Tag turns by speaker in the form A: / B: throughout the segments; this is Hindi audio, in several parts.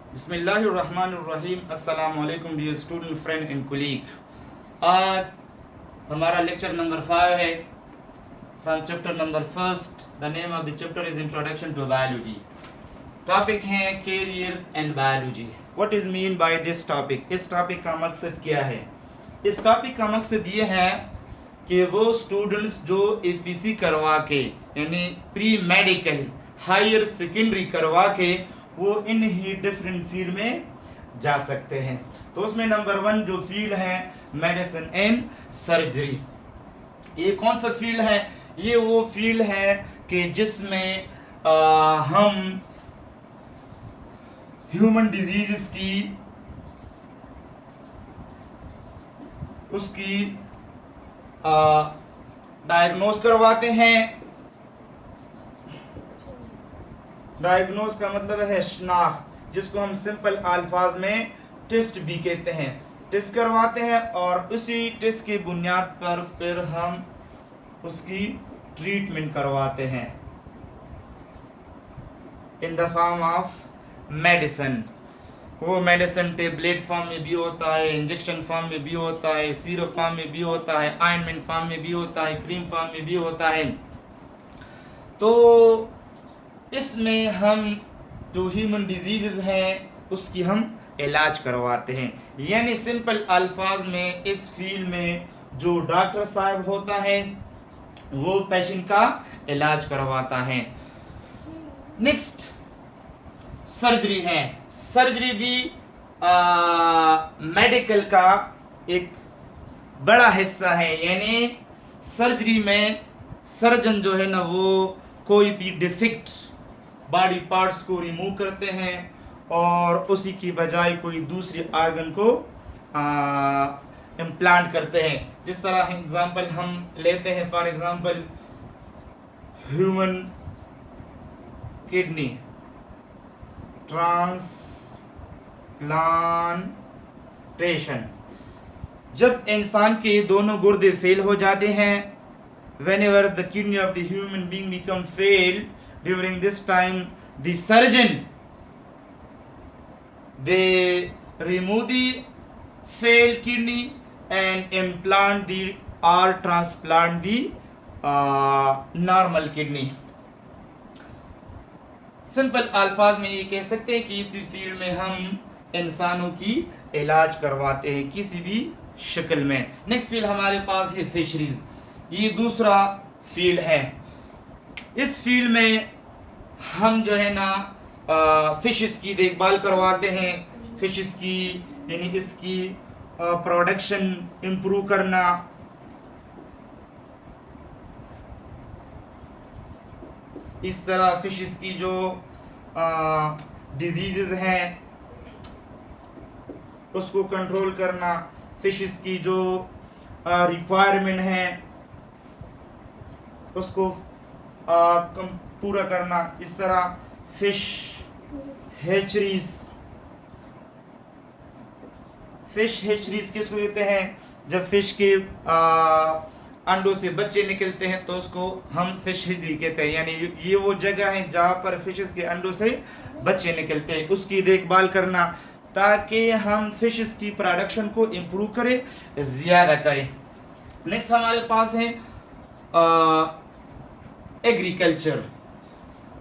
A: बिस्मिल्लाहिर्रहमानिर्रहीम। अस्सलाम वालेकुम dear student friend and colleague. आज हमारा लेक्चर नंबर 5 है from chapter number first. The name of the chapter is introduction to biology. Topic है careers and biology. What is mean by this topic? इस टॉपिक का मकसद क्या है? इस टॉपिक का मकसद ये है कि वो स्टूडेंट्स जो एफईसी करवा के यानी प्री मेडिकल हायर सेकेंडरी करवा के वो इन ही डिफरेंट फील्ड में जा सकते हैं। तो उसमें नंबर 1 जो फील्ड है मेडिसिन एंड सर्जरी। ये कौन सा फील्ड है? ये वो फील्ड है कि जिसमें हम ह्यूमन डिजीजेस की उसकी डायग्नोज करवाते हैं। डायग्नोज का मतलब है शनाख्त, जिसको हम सिंपल अल्फाज में टेस्ट भी कहते हैं। टेस्ट करवाते हैं और उसी टेस्ट की बुनियाद पर फिर हम उसकी ट्रीटमेंट करवाते हैं in the form of medicine. वो मेडिसिन टेबलेट फॉर्म में भी होता है, इंजेक्शन फॉर्म में भी होता है, सिरप फॉर्म में भी होता है, ऑइंटमेंट फॉर्म में भी होता है, क्रीम फॉर्म में भी होता है। तो इसमें हम जो ह्यूमन डिजीज़ हैं उसकी हम इलाज करवाते हैं। यानी सिंपल अल्फाज में इस फील्ड में जो डॉक्टर साहब होता है वो पेशेंट का इलाज करवाता है। नेक्स्ट सर्जरी है। सर्जरी भी मेडिकल का एक बड़ा हिस्सा है। यानी सर्जरी में सर्जन जो है ना वो कोई भी डिफेक्ट बॉडी पार्ट्स को रिमूव करते हैं और उसी की बजाय कोई दूसरी ऑर्गन को इम्प्लांट करते हैं। जिस तरह एग्जांपल हम लेते हैं, for example human kidney transplantation. जब इंसान के दोनों गुर्दे फेल हो जाते हैं, whenever the kidney of the human being become fail, during this time the surgeon they remove the failed kidney and implant the or transplant the normal kidney। Simple अल्फाज में ये कह सकते हैं कि इसी फील्ड में हम इंसानों की इलाज करवाते हैं किसी भी शक्ल में। नेक्स्ट फील्ड हमारे पास है फिशरीज। ये दूसरा फील्ड है। इस फील्ड में हम जो है ना फिशेस की देखभाल करवाते हैं। फिशेस की यानी इसकी प्रोडक्शन इम्प्रूव करना, इस तरह फिशेस की जो डिजीज़ हैं उसको कंट्रोल करना, फिशेस की जो रिक्वायरमेंट है उसको पूरा करना। इस तरह फिश हैचरीज किसको कहते हैं? जब फिश के अंडों से बच्चे निकलते हैं तो उसको हम फिश हैचरी कहते हैं। यानी ये वो जगह है जहाँ पर फिशेस के अंडों से बच्चे निकलते हैं, उसकी देखभाल करना ताकि हम फिशेस की प्रोडक्शन को इम्प्रूव करें, ज़्यादा करें। नेक्स्ट हमारे पास है एग्रीकल्चर।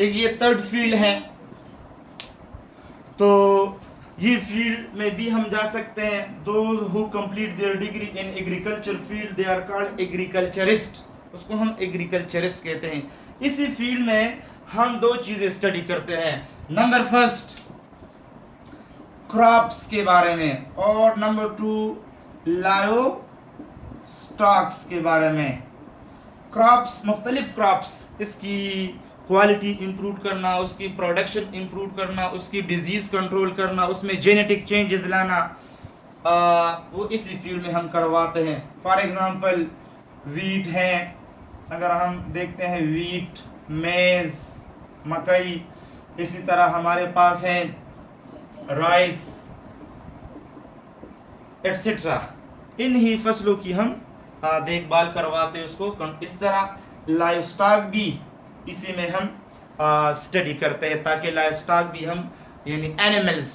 A: एक ये थर्ड फील्ड है। तो ये फील्ड में भी हम जा सकते हैं। Those who complete their degree in agriculture field they are called agriculturist. उसको हम एग्रीकल्चरिस्ट कहते हैं। इसी फील्ड में हम दो चीज़ें स्टडी करते हैं। नंबर फर्स्ट क्रॉप्स के बारे में और नंबर 2 लायो स्टॉक्स के बारे में। क्रॉप्स, मुख्तलिफ क्रॉप्स, इसकी क्वालिटी इम्प्रूव करना, उसकी प्रोडक्शन इम्प्रूव करना, उसकी डिजीज़ कंट्रोल करना, उसमें जेनेटिक चेंजेस लाना, वो इसी फील्ड में हम करवाते हैं। फॉर एग्जांपल वीट है, अगर हम देखते हैं वीट, मेज़, मकई। इसी तरह हमारे पास है राइस एट्सेट्रा। इन ही फसलों की हम देखभाल करवाते हैं उसको। इस तरह लाइव स्टॉक भी इसी में हम स्टडी करते हैं ताकि लाइव स्टॉक भी हम यानी एनिमल्स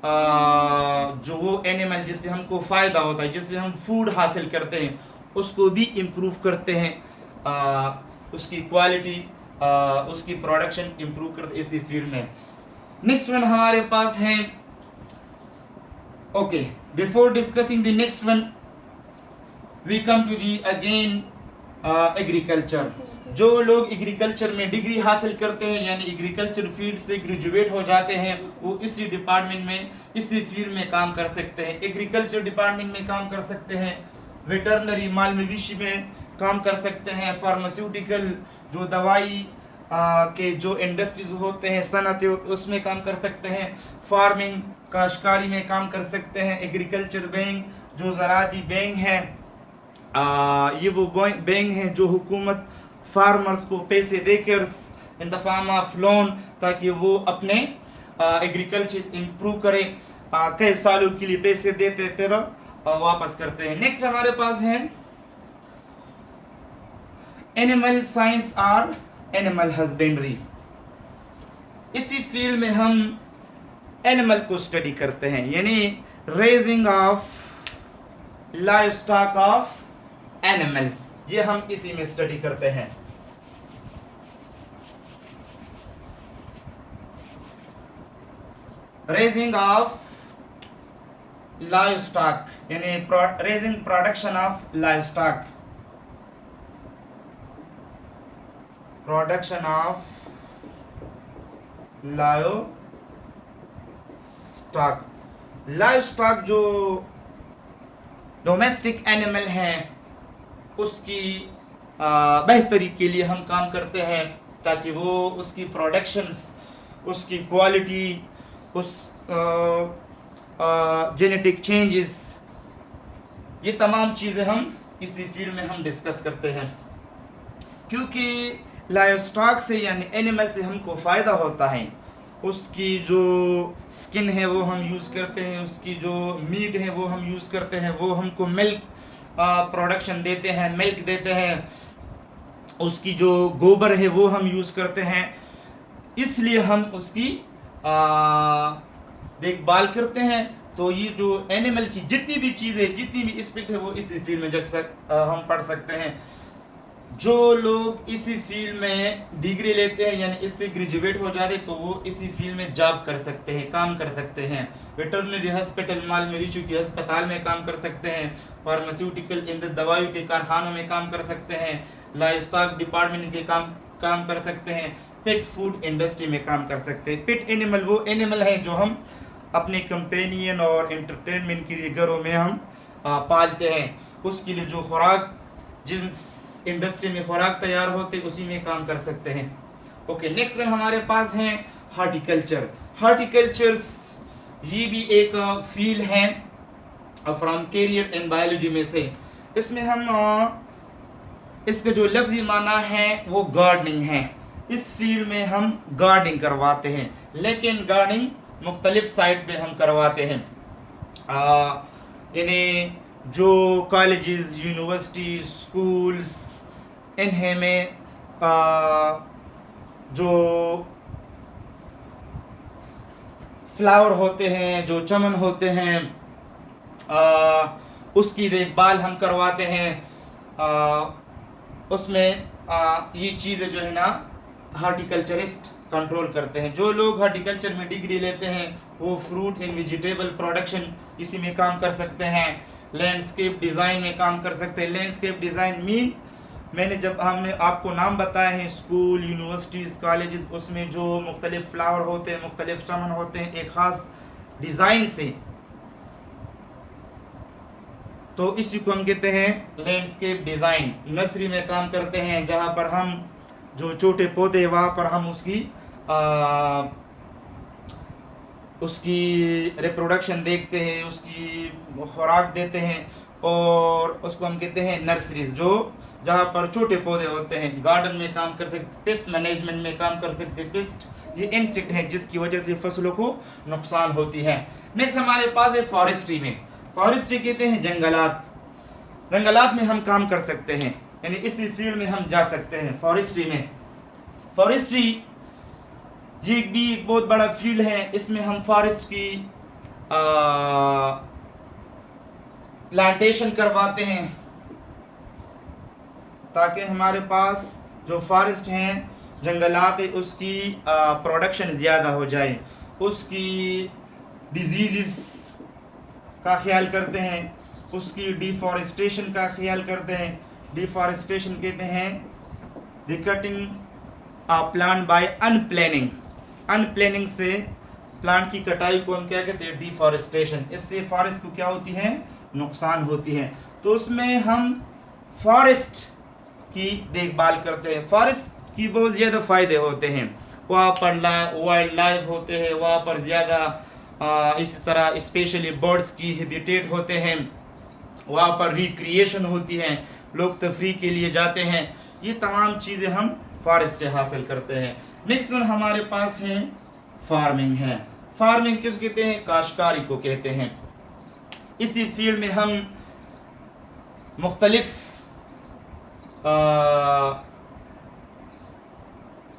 A: जो वो एनिमल जिससे हमको फ़ायदा होता है, जिससे हम फूड हासिल करते हैं, उसको भी इम्प्रूव करते हैं, उसकी क्वालिटी, उसकी प्रोडक्शन इम्प्रूव करते इसी फील्ड में। नेक्स्ट वन हमारे पास है, okay, before discussing the next one we come to the again agriculture. जो लोग एग्रीकल्चर में डिग्री हासिल करते हैं यानी एग्रीकल्चर फील्ड से ग्रेजुएट हो जाते हैं, वो इसी डिपार्टमेंट में, इसी फील्ड में काम कर सकते हैं। एग्रीकल्चर डिपार्टमेंट में काम कर सकते हैं, वेटरनरी माल मवेशी में काम कर सकते हैं, फार्मास्यूटिकल जो दवाई के जो इंडस्ट्रीज होते हैं, सनतें, उसमें काम कर सकते हैं, फार्मिंग काश्तकारी में काम कर सकते हैं। एग्रीकल्चर बैंक जो ज़राअती बैंक है, ये वो बैंक हैं जो हुकूमत फार्मर्स को पैसे देकर in the form of loan, ताकि वो अपने एग्रीकल्चर इम्प्रूव करें, कई सालों के लिए पैसे देते फिर वापस करते हैं। नेक्स्ट हमारे पास है एनिमल साइंस और एनिमल हस्बेंड्री। इसी फील्ड में हम एनिमल को स्टडी करते हैं, यानी raising of live stock of animals, ये हम इसी में स्टडी करते हैं। रेजिंग ऑफ लाइव स्टॉक यानी raising production of live stock, production of live stock. Live stock जो डोमेस्टिक एनिमल है उसकी बेहतरी के लिए हम काम करते हैं, ताकि वो उसकी प्रोडक्शंस, उसकी क्वालिटी, उस जेनेटिक चेंजेस, ये तमाम चीज़ें हम इसी फील्ड में हम डिस्कस करते हैं। क्योंकि लाइव स्टॉक से यानी एनिमल से हमको फ़ायदा होता है, उसकी जो स्किन है वो हम यूज़ करते हैं, उसकी जो मीट है वो हम यूज़ करते हैं, वो हमको मिल्क प्रोडक्शन देते हैं, मिल्क देते हैं, उसकी जो गोबर है वो हम यूज़ करते हैं, इसलिए हम उसकी देखभाल करते हैं। तो ये जो एनिमल की जितनी भी चीज़ें, जितनी भी एस्पेक्ट है वो इसी फील्ड में हम पढ़ सकते हैं। जो लोग इसी फील्ड में डिग्री लेते हैं यानी इससे ग्रेजुएट हो जाते तो वो इसी फील्ड में जॉब कर सकते हैं, काम कर सकते हैं। वेटरनरी हॉस्पिटल, माल मवेशी के अस्पताल में काम कर सकते हैं, फार्मास्यूटिकल इन दवाइयों के कारखानों में काम कर सकते हैं, लाइव स्टॉक डिपार्टमेंट के काम कर सकते हैं, पेट फूड इंडस्ट्री में काम कर सकते हैं। पेट एनिमल वो एनिमल है जो हम अपने कंपेनियन और एंटरटेनमेंट के लिए घरों में हम पालते हैं, उसके लिए जो खुराक, जिस इंडस्ट्री में खुराक तैयार होते उसी में काम कर सकते हैं। ओके, नेक्स्ट वन हमारे पास है हॉर्टिकल्चर। हॉर्टिकल्चर्स ये भी एक फील्ड है फ्रॉम कैरियर इन बायोलॉजी में से। इसमें हम इसका जो लफ्जी माना है वो गार्डनिंग है। इस फील्ड में हम गार्डनिंग करवाते हैं, लेकिन गार्डनिंग मुख्तलिफ साइट पे हम करवाते हैं। यानी जो कॉलेजेस, यूनिवर्सिटी, स्कूल्स, इन्हें में जो फ्लावर होते हैं, जो चमन होते हैं, उसकी देखभाल हम करवाते हैं। उसमें ये चीज़ें जो है ना हॉर्टिकल्चरिस्ट कंट्रोल करते हैं। जो लोग हॉर्टिकल्चर में डिग्री लेते हैं वो फ्रूट एंड वेजिटेबल प्रोडक्शन इसी में काम कर सकते हैं, लैंडस्केप डिज़ाइन में काम कर सकते हैं। लैंडस्केप डिज़ाइन मीन हमने आपको नाम बताए हैं, स्कूल, यूनिवर्सिटीज़, कॉलेजेस, उसमें जो मुख्तलिफ फ्लावर होते हैं, मुख्तलिफ चमन होते हैं एक ख़ास डिज़ाइन से, तो इसी को हम कहते हैं लैंडस्केप डिज़ाइन। नर्सरी में काम करते हैं जहाँ पर हम जो छोटे पौधे वहाँ पर हम उसकी रिप्रोडक्शन देखते हैं, उसकी खुराक देते हैं, और उसको हम कहते हैं नर्सरीज, जो जहाँ पर छोटे पौधे होते हैं। गार्डन में काम कर सकते, पेस्ट मैनेजमेंट में काम कर सकते। पेस्ट ये इंसेक्ट है जिसकी वजह से फसलों को नुकसान होती है। नेक्स्ट हमारे पास है फॉरेस्ट्री में। फॉरेस्ट्री कहते हैं जंगलात। जंगलात में हम काम कर सकते हैं, यानी इसी फील्ड में हम जा सकते हैं फॉरेस्ट्री में। फॉरेस्ट्री ये भी एक बहुत बड़ा फील्ड है। इसमें हम फॉरेस्ट की प्लांटेशन करवाते हैं ताकि हमारे पास जो फॉरेस्ट हैं, जंगलात है, उसकी प्रोडक्शन ज़्यादा हो जाए, उसकी डिजीज़ का ख्याल करते हैं, उसकी डिफॉरेस्टेशन का ख्याल करते हैं। डिफॉरेस्टेशन कहते हैं द कटिंग प्लांट बाय अनप्लानिंग। अनप्लानिंग से प्लांट की कटाई को हम क्या कहते हैं? डिफॉरेस्टेशन। इससे फॉरेस्ट को क्या होती है? नुकसान होती है। तो उसमें हम फॉरेस्ट की देखभाल करते हैं। फॉरेस्ट की बहुत ज़्यादा फ़ायदे होते हैं। वहाँ पर वाइल्ड लाइफ होते हैं, वहाँ पर ज़्यादा इस तरह स्पेशली बर्ड्स की हैबिटेट होते हैं, वहाँ पर रिक्रिएशन होती है, लोग तफरीह के लिए जाते हैं। ये तमाम चीज़ें हम फॉरेस्ट से हासिल करते हैं। नेक्स्ट वन हमारे पास है फार्मिंग है। फार्मिंग किस कहते हैं? काश्तकारी को कहते हैं। इसी फील्ड में हम मुख्तलिफ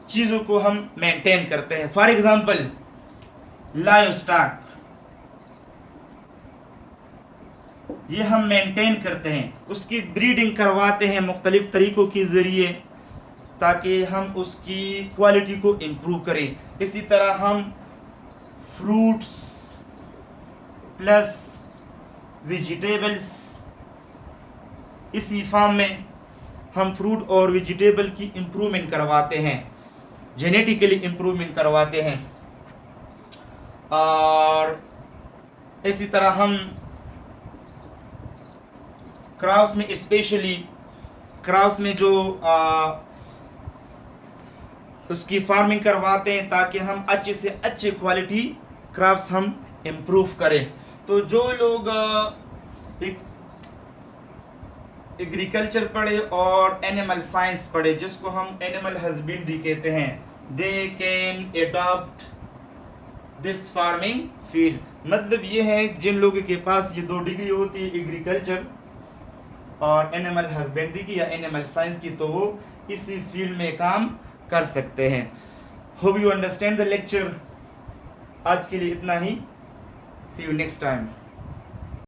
A: चीज़ों को हम मेंटेन करते हैं। फॉर एग्जांपल लाइव स्टॉक, ये हम मेंटेन करते हैं, उसकी ब्रीडिंग करवाते हैं मुख्तलिफ तरीक़ों के ज़रिए ताकि हम उसकी क्वालिटी को इम्प्रूव करें। इसी तरह हम फ्रूट्स प्लस वेजिटेबल्स, इसी फार्म में हम फ्रूट और वेजिटेबल की इम्प्रूवमेंट करवाते हैं, जेनेटिकली इम्प्रूवमेंट करवाते हैं। और इसी तरह हम क्रॉस में, स्पेशली क्रॉस में जो उसकी फार्मिंग करवाते हैं ताकि हम अच्छे से अच्छे क्वालिटी क्रॉप्स हम इम्प्रूव करें। तो जो लोग एग्रीकल्चर पढ़े और एनिमल साइंस पढ़े, जिसको हम एनिमल हस्बेंड्री कहते हैं, they can adopt this farming field. मतलब ये है जिन लोगों के पास ये 2 डिग्री होती है, एग्रीकल्चर और एनिमल हस्बेंड्री की या एनिमल साइंस की, तो वो इसी फील्ड में काम कर सकते हैं। Hope you understand the lecture. आज के लिए इतना ही। सी यू नेक्स्ट टाइम।